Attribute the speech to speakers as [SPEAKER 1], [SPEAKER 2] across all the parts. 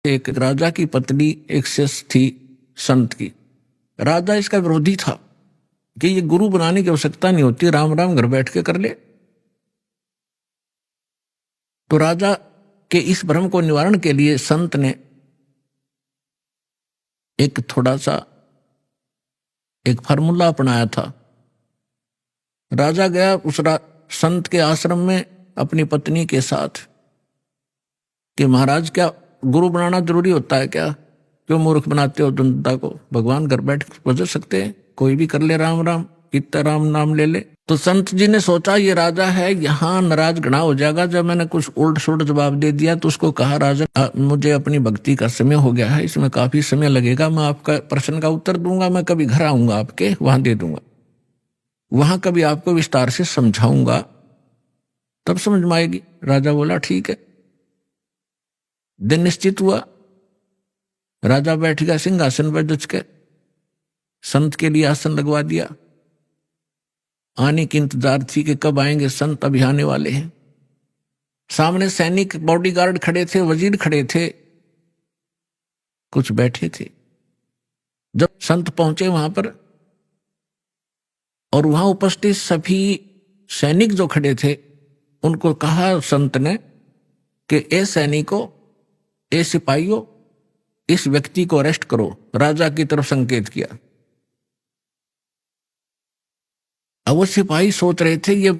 [SPEAKER 1] एक राजा की पत्नी एक शिष्य थी संत की। राजा इसका विरोधी था कि ये गुरु बनाने की आवश्यकता नहीं होती, राम राम घर बैठ के कर ले। तो राजा के इस भ्रम को निवारण के लिए संत ने एक थोड़ा सा एक फार्मूला अपनाया था। राजा गया उस संत के आश्रम में अपनी पत्नी के साथ कि महाराज क्या गुरु बनाना जरूरी होता है क्या? क्यों मूर्ख बनाते हो जनता को? भगवान घर बैठ गुजर सकते हैं, कोई भी कर ले राम राम, इतना राम नाम ले ले। तो संत जी ने सोचा ये राजा है, यहाँ नाराज घना हो जाएगा। जब मैंने कुछ उल्ट सुल्ट जवाब दे दिया तो उसको कहा राजा मुझे अपनी भक्ति का समय हो गया है, इसमें काफी समय लगेगा, मैं आपका प्रश्न का उत्तर दूंगा, मैं कभी घर आऊंगा आपके वहां दे दूंगा, वहां कभी आपको विस्तार से समझाऊंगा, तब समझ में आएगी। राजा बोला ठीक है। दिन निश्चित हुआ, राजा बैठ गया सिंहासन पर जच के, संत के लिए आसन लगवा दिया। आने की इंतजार थी कि कब आएंगे संत, अभी आने वाले हैं। सामने सैनिक बॉडीगार्ड खड़े थे, वजीर खड़े थे, कुछ बैठे थे। जब संत पहुंचे वहां पर और वहां उपस्थित सभी सैनिक जो खड़े थे उनको कहा संत ने कि ए सैनिकों, ए सिपाहियों, इस व्यक्ति को अरेस्ट करो। राजा की तरफ संकेत किया। अब वो सिपाही सोच रहे थे ये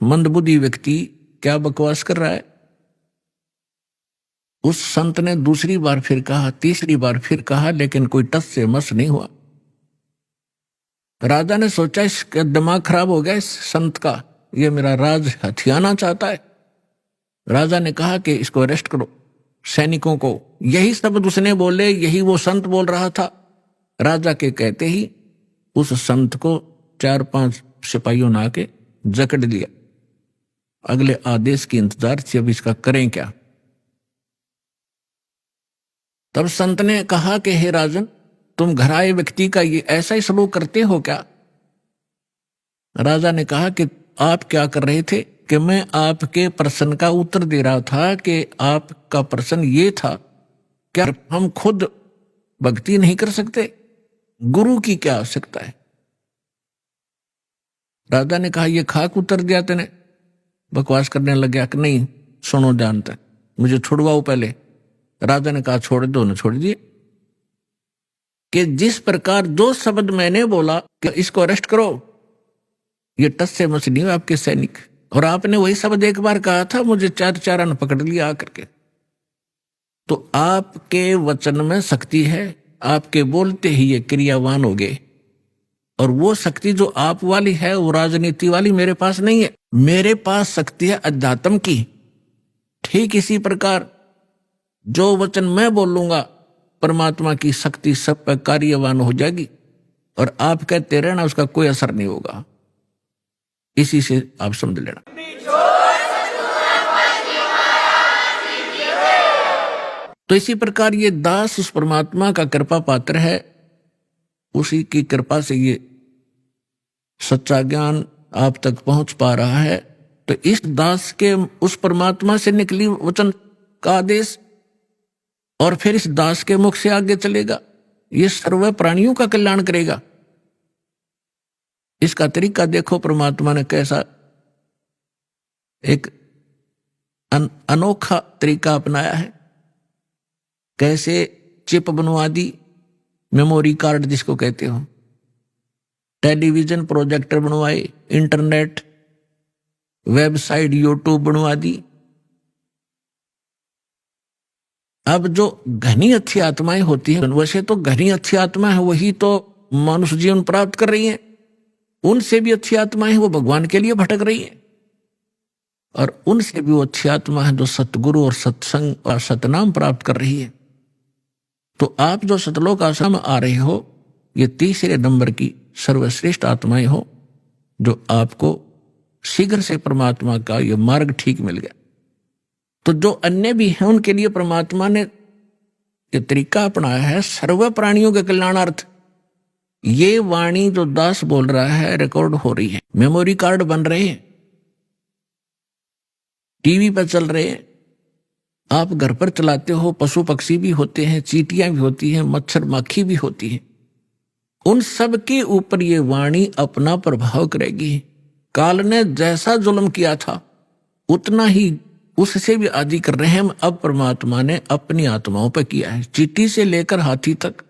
[SPEAKER 1] मंदबुद्धि व्यक्ति क्या बकवास कर रहा है। उस संत ने दूसरी बार फिर कहा, तीसरी बार फिर कहा, लेकिन कोई टस से मस नहीं हुआ। राजा ने सोचा इसका दिमाग खराब हो गया इस संत का, ये मेरा राज हथियाना चाहता है। राजा ने कहा कि इसको अरेस्ट करो। सैनिकों को यही शब्द उसने बोले, यही वो संत बोल रहा था। राजा के कहते ही उस संत को 4-5 सिपाहियों ने आके जकड़ लिया। अगले आदेश की इंतजार थी, अब इसका करें क्या। तब संत ने कहा कि हे राजन, तुम घर आए व्यक्ति का ये ऐसा ही सलूक करते हो क्या? राजा ने कहा कि आप क्या कर रहे थे? कि मैं आपके प्रश्न का उत्तर दे रहा था कि आपका प्रश्न ये था, क्या हम खुद भक्ति नहीं कर सकते? गुरु की क्या आवश्यकता है? राजा ने कहा ये खाक उत्तर दिया तेने। बकवास करने लग गया कि नहीं सुनो जानता, मुझे छुड़वाओ पहले। राजा ने कहा छोड़ दो, न छोड़ दिए। कि जिस प्रकार जो शब्द मैंने बोला कि इसको अरेस्ट करो, ये टस से मस नहीं हो आपके सैनिक, और आपने वही शब्द एक बार कहा था, मुझे 4 ने पकड़ लिया आकर के। तो आपके वचन में शक्ति है, आपके बोलते ही ये क्रियावान हो गए, और वो शक्ति जो आप वाली है वो राजनीति वाली मेरे पास नहीं है। मेरे पास शक्ति है अध्यात्म की। ठीक इसी प्रकार जो वचन मैं बोलूंगा परमात्मा की शक्ति सब पर कार्यवान हो जाएगी, और आप कहते रहना उसका कोई असर नहीं होगा। इसी से आप समझ लेना। तो इसी प्रकार ये दास उस परमात्मा का कृपा पात्र है, उसी की कृपा से ये सच्चा ज्ञान आप तक पहुंच पा रहा है। तो इस दास के उस परमात्मा से निकली वचन का आदेश और फिर इस दास के मुख से आगे चलेगा, ये सर्व प्राणियों का कल्याण करेगा। इसका तरीका देखो, परमात्मा ने कैसा एक अनोखा तरीका अपनाया है। कैसे चिप बनवा दी, मेमोरी कार्ड जिसको कहते हो, टेलीविजन प्रोजेक्टर बनवाए, इंटरनेट, वेबसाइट, यूट्यूब बनवा दी। अब जो घनी अच्छी आत्माएं होती हैं, वैसे तो घनी अच्छी आत्मा है वही तो मनुष्य जीवन प्राप्त कर रही हैं, उनसे भी अच्छी आत्माएं हैं वो भगवान के लिए भटक रही हैं, और उनसे भी वो अच्छी आत्मा है जो सतगुरु और सत्संग और सतनाम प्राप्त कर रही है। तो आप जो सतलोक आश्रम में आ रहे हो, ये तीसरे नंबर की सर्वश्रेष्ठ आत्माएं हो, जो आपको शीघ्र से परमात्मा का ये मार्ग ठीक मिल गया। तो जो अन्य भी हैं उनके लिए परमात्मा ने ये तरीका अपनाया है सर्व प्राणियों के कल्याणार्थ। ये वाणी जो दास बोल रहा है रिकॉर्ड हो रही है, मेमोरी कार्ड बन रहे हैं, टीवी पर चल रहे हैं, आप घर पर चलाते हो, पशु पक्षी भी होते हैं, चींटियां भी होती हैं, मच्छर माखी भी होती हैं, उन सब के ऊपर ये वाणी अपना प्रभाव करेगी। काल ने जैसा जुल्म किया था उतना ही उससे भी अधिक रहम अब परमात्मा ने अपनी आत्माओं पर किया है। चींटी से लेकर हाथी तक,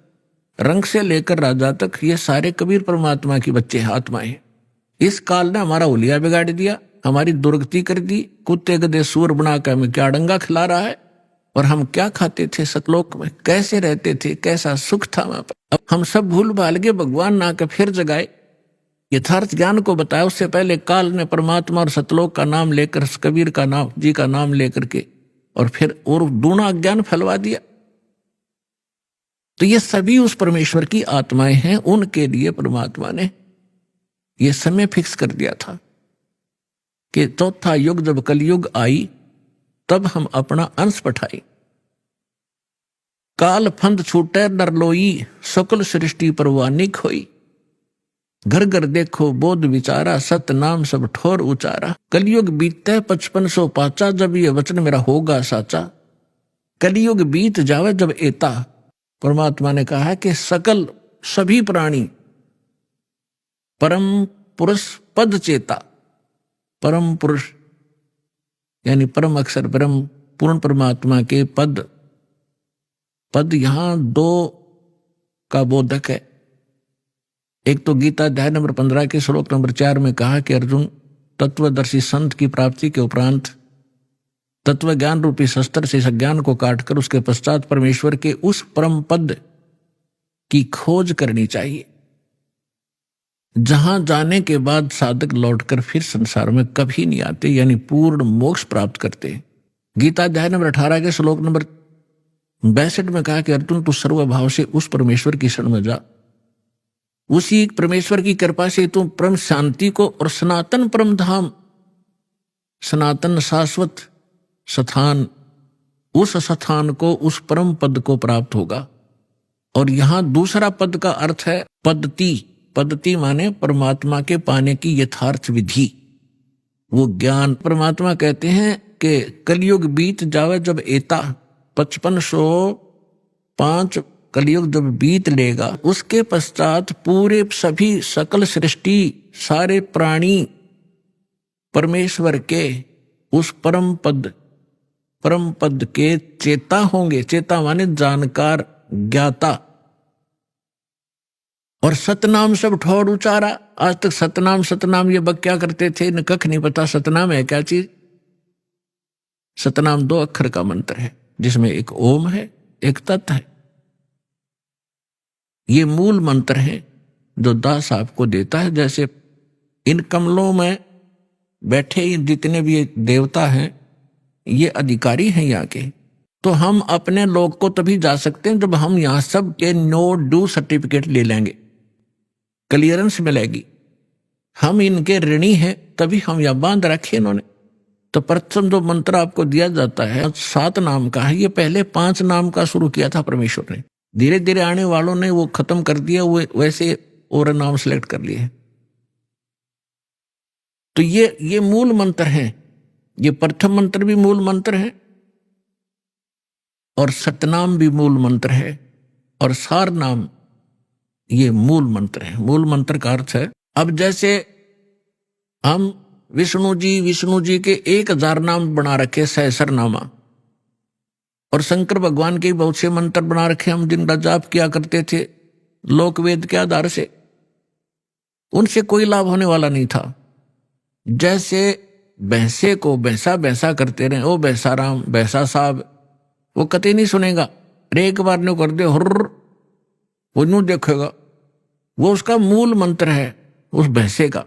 [SPEAKER 1] रंग से लेकर राजा तक, ये सारे कबीर परमात्मा की बच्चे आत्माएं। इस काल ने हमारा हुलिया बिगाड़ दिया, हमारी दुर्गति कर दी। कुत्ते गधे सूर बनाकर हमें क्या डंगा खिला रहा है, और हम क्या खाते थे सतलोक में, कैसे रहते थे, कैसा सुख था वहां पर। अब हम सब भूल भाल के भगवान ना के फिर जगाए, यथार्थ ज्ञान को बताया। उससे पहले काल ने परमात्मा और सतलोक का नाम लेकर, कबीर का नाम जी का नाम लेकर के, और फिर और दूना अज्ञान फैलवा दिया। तो ये सभी उस परमेश्वर की आत्माएं हैं, उनके लिए परमात्मा ने ये समय फिक्स कर दिया था कि चौथा युग जब कलयुग आई तब हम अपना अंश पठाई। काल फंद छूटे नरलोई, सकल सृष्टि परवानिक होई। घर घर देखो बोध विचारा, सत नाम सब ठोर उचारा। कलयुग बीते 5500 पाचा, जब ये वचन मेरा होगा साचा। कलयुग बीत जावे जब एता, परमात्मा ने कहा है कि सकल सभी प्राणी परम पुरुष पद चेता, परम पुरुष यानी परम अक्षर ब्रह्म पूर्ण परमात्मा के पद, पद यहां दो का बोधक है। एक तो गीता अध्याय नंबर 15 के श्लोक नंबर 4 में कहा कि अर्जुन, तत्वदर्शी संत की प्राप्ति के उपरांत तत्व ज्ञान रूपी शस्त्र से अज्ञान को काटकर उसके पश्चात परमेश्वर के उस परम पद की खोज करनी चाहिए, जहां जाने के बाद साधक लौटकर फिर संसार में कभी नहीं आते, यानी पूर्ण मोक्ष प्राप्त करते। गीता अध्याय नंबर 18 के श्लोक नंबर 62 में कहा कि अर्जुन, तू सर्वभाव से उस परमेश्वर की शरण में जा, उसी परमेश्वर की कृपा से तू परम शांति को और सनातन परम धाम, सनातन शाश्वत स्थान, उस स्थान को, उस परम पद को प्राप्त होगा। और यहां दूसरा पद का अर्थ है पद्धति। पद्धति माने परमात्मा के पाने की यथार्थ विधि, वो ज्ञान। परमात्मा कहते हैं कि कलयुग बीत जावे जब एता, 5505 कलयुग जब बीत लेगा, उसके पश्चात पूरे सभी सकल सृष्टि, सारे प्राणी परमेश्वर के उस परम पद के चेता होंगे। चेता माने जानकार, ज्ञाता। और सतनाम सब ठोर उचारा। आज तक सतनाम ये बक क्या करते थे, न कख नहीं पता सतनाम है क्या चीज। सतनाम 2 अक्षर का मंत्र है, जिसमें एक ओम है, एक तत् है। ये मूल मंत्र है जो दास आपको देता है। जैसे इन कमलों में बैठे जितने भी देवता हैं, ये अधिकारी हैं यहाँ के। तो हम अपने लोग को तभी जा सकते हैं जब हम यहाँ सब के नो डू सर्टिफिकेट ले लेंगे, क्लियरेंस मिलेगी। हम इनके ऋणी हैं, तभी हम यहाँ बांध रखे इन्होंने। तो प्रथम जो मंत्र आपको दिया जाता है 7 नाम का है, ये पहले 5 नाम का शुरू किया था परमेश्वर ने। धीरे धीरे आने वालों ने वो खत्म कर दिया, वो वैसे और नाम सेलेक्ट कर लिए। तो ये मूल मंत्र है। ये प्रथम मंत्र भी मूल मंत्र है, और सतनाम भी मूल मंत्र है, और सार नाम ये मूल मंत्र है। मूल मंत्र का अर्थ है, अब जैसे हम विष्णु जी के 1000 नाम बना रखे, सहस्रनामा, और शंकर भगवान के बहुत से मंत्र बना रखे हम, जिनका जाप किया करते थे लोकवेद के आधार से। उनसे कोई लाभ होने वाला नहीं था। जैसे भैंसे को भैंसा करते रहे, ओ भैंसा राम, भैंसा साहब, वो कतई नहीं सुनेगा। एक बार न्यू कर दे हुर्र, वो न्यू देखेगा। वो उसका मूल मंत्र है उस भैंसे का,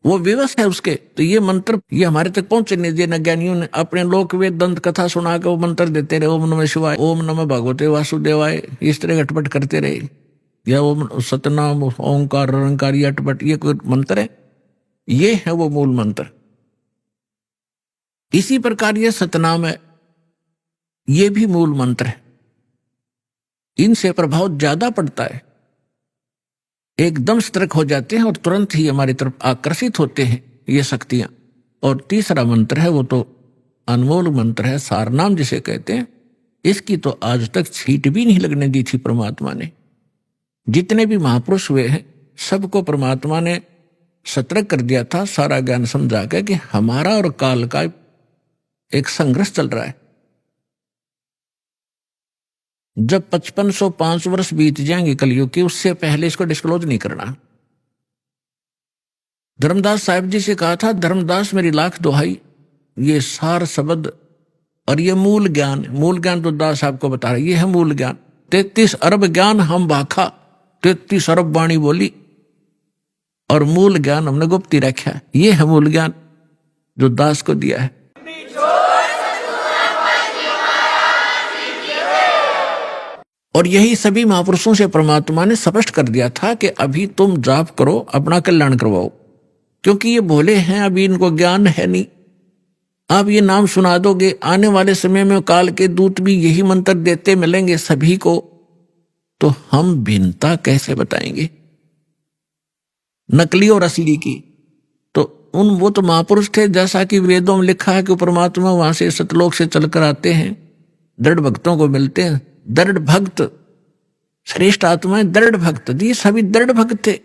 [SPEAKER 1] वो विवश है उसके। तो ये मंत्र ये हमारे तक पहुंचे नहीं दिए। ज्ञानियों ने अपने लोक वेद दंत कथा सुना के वो मंत्र देते रहे, ओम नमः शिवाय, ओम नमः भगवते वासुदेवाय, इस तरह अटपट करते रहे। या ओम सतनाम, ओंकार, निरंकार, ये अटपट, ये कोई मंत्र है? ये है वो मूल मंत्र। इसी प्रकार ये सतनाम है, ये भी मूल मंत्र है। इनसे प्रभाव ज्यादा पड़ता है, एकदम सतर्क हो जाते हैं और तुरंत ही हमारी तरफ आकर्षित होते हैं ये शक्तियां। और तीसरा मंत्र है वो तो अनमोल मंत्र है, सारनाम जिसे कहते हैं, इसकी तो आज तक छींट भी नहीं लगने दी थी परमात्मा ने। जितने भी महापुरुष हुए हैं सबको परमात्मा ने सतर्क कर दिया था, सारा ज्ञान समझा के कि हमारा और काल का एक संघर्ष चल रहा है। जब 5505 वर्ष बीत जाएंगे कलयुग के, उससे पहले इसको डिस्क्लोज नहीं करना। धर्मदास साहिब जी से कहा था, धर्मदास मेरी लाख दुहाई, ये सार शब्द और ये मूल ज्ञान तो दास साहब को बता रहे, ये है मूल ज्ञान। 33 अरब ज्ञान हम भाखा, 33 अरब वाणी बोली, और मूल ज्ञान हमने गुप्त ही रखा। ये है मूल ज्ञान जो दास को दिया है। और यही सभी महापुरुषों से परमात्मा ने स्पष्ट कर दिया था कि अभी तुम जाप करो, अपना कल्याण करवाओ, क्योंकि ये भोले हैं, अभी इनको ज्ञान है नहीं। आप ये नाम सुना दोगे, आने वाले समय में काल के दूत भी यही मंत्र देते मिलेंगे सभी को, तो हम भिन्नता कैसे बताएंगे नकली और असली की। तो वो तो महापुरुष थे, जैसा कि वेदों में लिखा है कि परमात्मा वहां से सतलोक से चलकर आते हैं, दृढ़ भक्तों को मिलते हैं। दृढ़ भक्त श्रेष्ठ आत्माएं, दृढ़ भक्त, ये सभी दृढ़ भक्त थे।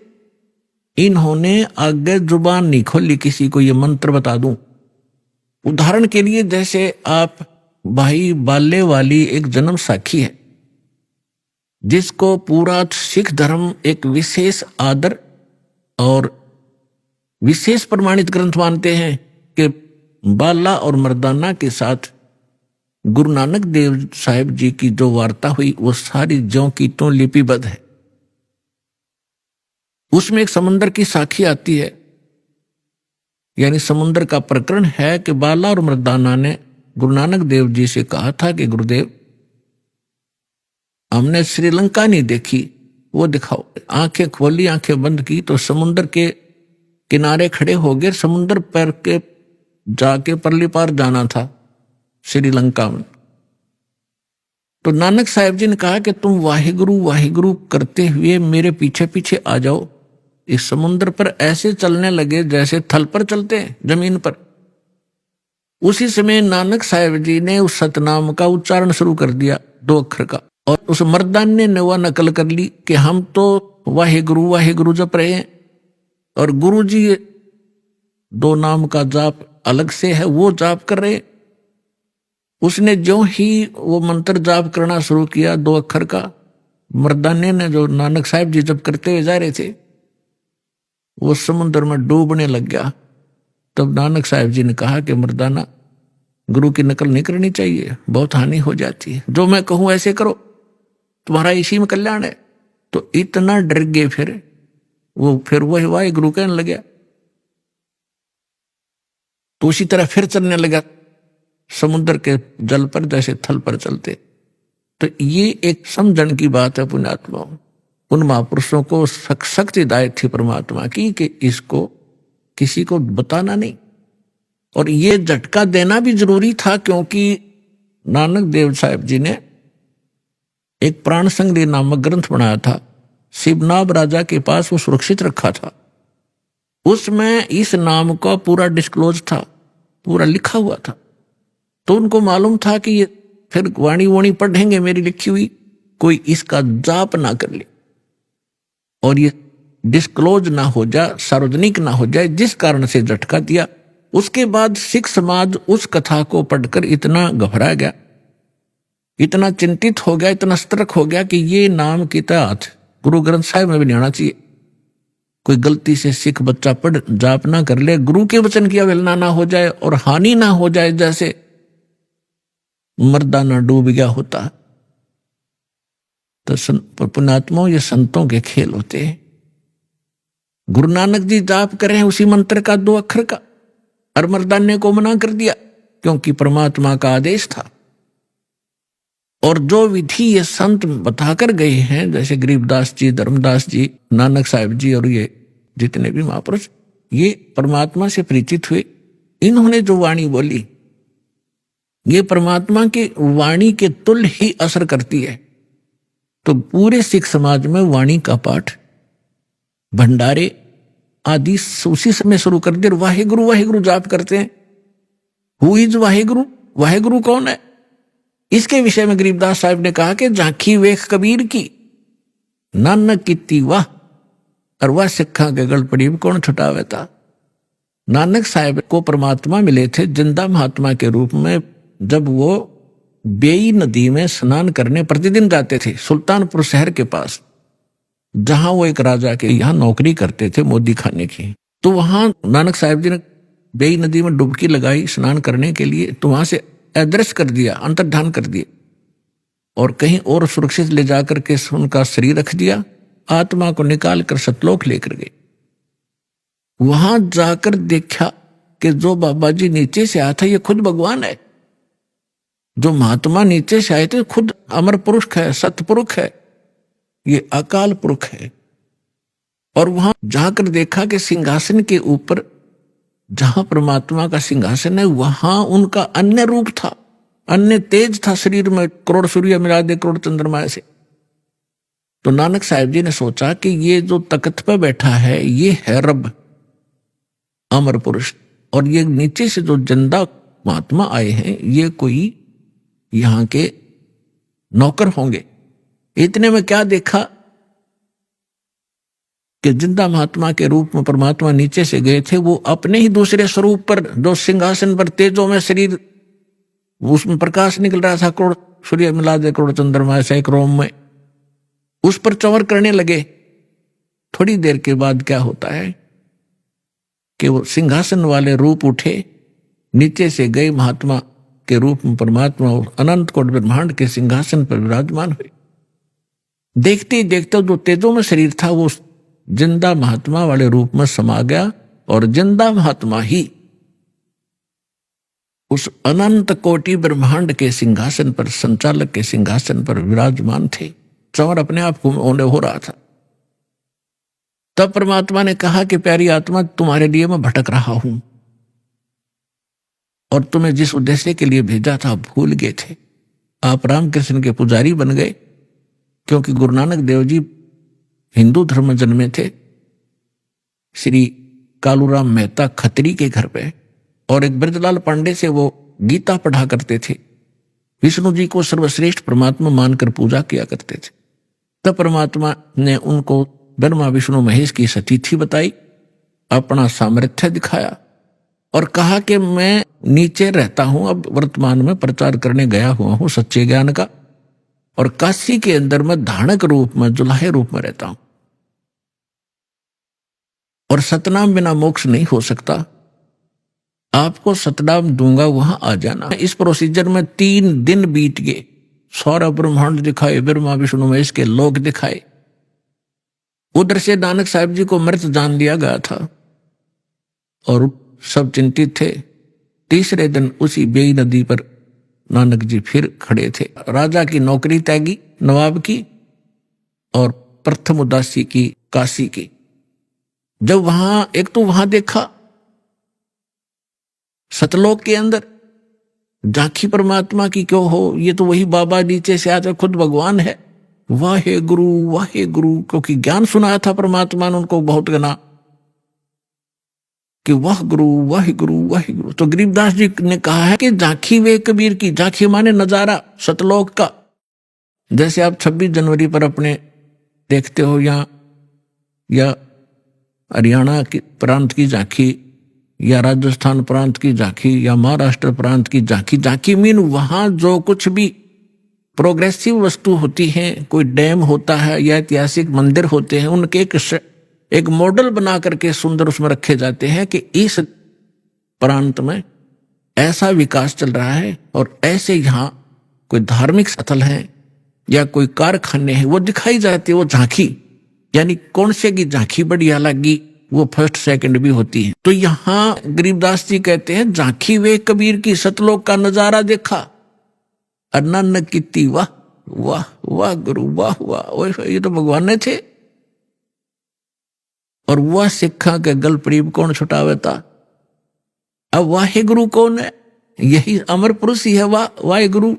[SPEAKER 1] इन्होंने आगे जुबान नहीं खोली किसी को ये मंत्र बता दूं। उदाहरण के लिए, जैसे आप भाई बाले वाली एक जन्म साखी है, जिसको पूरा सिख धर्म एक विशेष आदर और विशेष प्रमाणित ग्रंथ मानते हैं कि बाला और मर्दाना के साथ गुरु नानक देव साहिब जी की जो वार्ता हुई वो सारी ज्यों की त्यों लिपिबद्ध है। उसमें एक समुद्र की साखी आती है, यानी समुद्र का प्रकरण है कि बाला और मर्दाना ने गुरु नानक देव जी से कहा था कि गुरुदेव हमने श्रीलंका नहीं देखी, वो दिखाओ। आंखें खोली, आंखें बंद की तो समुद्र के किनारे खड़े हो गए। समुद्र पर के जाके परली पार जाना था श्रीलंका में। तो नानक साहिब जी ने कहा कि तुम वाहिगुरु वाहिगुरु करते हुए मेरे पीछे पीछे आ जाओ। इस समुद्र पर ऐसे चलने लगे जैसे थल पर चलते हैं, जमीन पर। उसी समय नानक साहिब जी ने उस सतनाम का उच्चारण शुरू कर दिया, 2 अक्षर का, और उस मर्दाने ने वह नकल कर ली कि हम तो वाहिगुरु वाहिगुरु जप रहे हैं और गुरु जी 2 नाम का जाप अलग से है, वो जाप कर रहे हैं। उसने जो ही वो मंत्र जाप करना शुरू किया 2 अक्षर का, मर्दाने ने जो नानक साहिब जी जब करते हुए जा रहे थे वो समुद्र में डूबने लग गया। तब नानक साहिब जी ने कहा कि मर्दाना, गुरु की नकल नहीं करनी चाहिए, बहुत हानि हो जाती है, जो मैं कहूं ऐसे करो, तुम्हारा इसी में कल्याण है। तो इतना डर गए फिर वही वाहे गुरु कहने लग गया। तो उसी तरह फिर चलने लगा समुद्र के जल पर जैसे थल पर चलते। तो ये एक समझण की बात है पुण्यात्माओं। उन महापुरुषों को सख्त हिदायत थी परमात्मा की कि इसको किसी को बताना नहीं, और ये झटका देना भी जरूरी था, क्योंकि नानक देव साहिब जी ने एक प्राण संग्रह नामक ग्रंथ बनाया था, शिवनाभ राजा के पास वो सुरक्षित रखा था। उसमें इस नाम का पूरा डिस्क्लोज था, पूरा लिखा हुआ था। तो उनको मालूम था कि ये फिर वाणी वाणी पढ़ेंगे मेरी लिखी हुई, कोई इसका जाप ना कर ले और ये डिस्क्लोज ना हो जाए, सार्वजनिक ना हो जाए, जिस कारण से झटका दिया। उसके बाद सिख समाज उस कथा को पढ़कर इतना घबरा गया, इतना चिंतित हो गया, इतना सतर्क हो गया कि ये नाम की तहत गुरु ग्रंथ साहिब में भी नहीं आना चाहिए। कोई गलती से सिख बच्चा पढ़ जाप ना कर ले, गुरु के वचन की अवहेलना ना हो जाए और हानि ना हो जाए, जैसे मर्दाना डूब गया होता। तो पुण्यात्माओं, ये संतों के खेल होते हैं। गुरु नानक जी जाप कर रहे हैं उसी मंत्र का 2 अक्षर का, और मर्दाने को मना कर दिया क्योंकि परमात्मा का आदेश था। और जो विधि ये संत बताकर गए हैं, जैसे गरीबदास जी, धर्मदास जी, नानक साहिब जी और ये जितने भी महापुरुष, ये परमात्मा से परिचित हुए। इन्होंने जो वाणी बोली ये परमात्मा की वाणी के तुल्य ही असर करती है। तो पूरे सिख समाज में वाणी का पाठ, भंडारे आदि उसी समय शुरू कर दिए, वाहिगुरु वाहिगुरु जाप करते हैं। हु इज वाहेगुरु, वाहेगुरु कौन है? इसके विषय में गरीबदास साहब ने कहा कि झांकी वेख कबीर की, नानक कीती वाह, और वह सिक्खा के गल पड़ी कौन छुटावे था। नानक साहब को परमात्मा मिले थे जिंदा महात्मा के रूप में जब वो बेई नदी में स्नान करने प्रतिदिन जाते थे, सुल्तानपुर शहर के पास, जहां वो एक राजा के यहाँ नौकरी करते थे मोदी खाने की। तो वहां नानक साहब जी ने बेई नदी में डुबकी लगाई स्नान करने के लिए, तो वहां से अदृश्य कर दिया, अंतर्धान कर दिया, और कहीं और सुरक्षित ले जाकर के उनका शरीर रख दिया, आत्मा को निकाल कर सतलोक लेकर गए। वहां जाकर देखा कि जो बाबा जी नीचे से आया था ये खुद भगवान है, जो महात्मा नीचे से आए थे खुद अमर पुरुष है, सतपुरुष है, ये अकाल पुरुष है। और वहां जाकर देखा कि सिंहासन के ऊपर जहां परमात्मा का सिंहासन है वहां उनका अन्य रूप था, अन्य तेज था शरीर में, करोड़ सूर्य मिला दे करोड़ चंद्रमा से। तो नानक साहब जी ने सोचा कि ये जो तख्त पर बैठा है ये है रब, अमर पुरुष, और ये नीचे से जो जिंदा महात्मा आए हैं ये कोई यहां के नौकर होंगे। इतने में क्या देखा कि जिंदा महात्मा के रूप में परमात्मा नीचे से गए थे, वो अपने ही दूसरे स्वरूप पर जो सिंहासन पर तेजों में शरीर, उसमें प्रकाश निकल रहा था, करोड़ सूर्य मिला दे करोड़ चंद्रमा से एक रोम में, उस पर चंवर करने लगे। थोड़ी देर के बाद क्या होता है कि वो सिंहासन वाले रूप उठे, नीचे से गए महात्मा के रूप में परमात्मा अनंत कोटि ब्रह्मांड के सिंहासन पर विराजमान हुए। देखते ही देखते जो तेजों में शरीर था वो जिंदा महात्मा वाले रूप में समा गया, और जिंदा महात्मा ही उस अनंत कोटि ब्रह्मांड के सिंहासन पर, संचालक के सिंहासन पर विराजमान थे। चंवर अपने आप को होने हो रहा था। तब परमात्मा ने कहा कि प्यारी आत्मा, तुम्हारे लिए मैं भटक रहा हूं, और तुम्हें जिस उद्देश्य के लिए भेजा था भूल गए थे। आप रामकृष्ण के पुजारी बन गए, क्योंकि गुरु नानक देव जी हिंदू धर्म में जन्मे थे, श्री कालूराम मेहता खत्री के घर पे, और एक ब्रजलाल पांडे से वो गीता पढ़ा करते थे, विष्णु जी को सर्वश्रेष्ठ परमात्मा मानकर पूजा किया करते थे। तब परमात्मा ने उनको ब्रह्मा विष्णु महेश की सतीथि बताई, अपना सामर्थ्य दिखाया, और कहा कि मैं नीचे रहता हूं, अब वर्तमान में प्रचार करने गया हुआ हूं सच्चे ज्ञान का, और काशी के अंदर मैं धानक रूप में, जुलाहे रूप में रहता हूं, और सतनाम बिना मोक्ष नहीं हो सकता, आपको सतनाम दूंगा, वहां आ जाना। इस प्रोसीजर में 3 दिन बीत गए, सारा ब्रह्मांड दिखाए, ब्रह्मा विष्णु महेश के लोक दिखाए। उधर से नानक साहब जी को मृत जान लिया गया था और सब चिंतित थे। तीसरे दिन उसी बेई नदी पर नानक जी फिर खड़े थे। राजा की नौकरी त्यागी, नवाब की, और प्रथम उदासी की, काशी की। जब वहां एक तो वहां देखा सतलोक के अंदर झांकी परमात्मा की, क्यों हो, ये तो वही बाबा नीचे से आते खुद भगवान है, वाहे गुरु वाहे गुरु, क्योंकि ज्ञान सुनाया था परमात्मा ने उनको बहुत गना कि वाह गुरु वाहे गुरु वाहे गुरु। तो गरीबदास जी ने कहा है कि झांकी वे कबीर की, झांकी माने नजारा सतलोक का। जैसे आप 26 जनवरी पर अपने देखते हो या हरियाणा की प्रांत की झांकी, या राजस्थान प्रांत की झांकी, या महाराष्ट्र प्रांत की झांकी। झांकी मीन वहां जो कुछ भी प्रोग्रेसिव वस्तु होती है, कोई डैम होता है या ऐतिहासिक मंदिर होते हैं, उनके एक मॉडल बना करके सुंदर उसमें रखे जाते हैं कि इस प्रांत में ऐसा विकास चल रहा है, और ऐसे यहाँ कोई धार्मिक स्थल है या कोई कारखाने हैं, वो दिखाई जाती है। वो झांकी यानी कौन से की झांकी बढ़िया लगी, वो फर्स्ट सेकंड भी होती है। तो यहां गरीबदास जी कहते हैं झांकी वे कबीर की, सतलोक का नजारा देखा, अनन्न कीती वाह वाह वाह गुरु वाह वाह, ये तो भगवान ने थे। और वह सिखा के गल परीब कौन छुटावे था। अब वाहे गुरु कौन है? यही अमर पुरुष ही है, वाहे गुरु।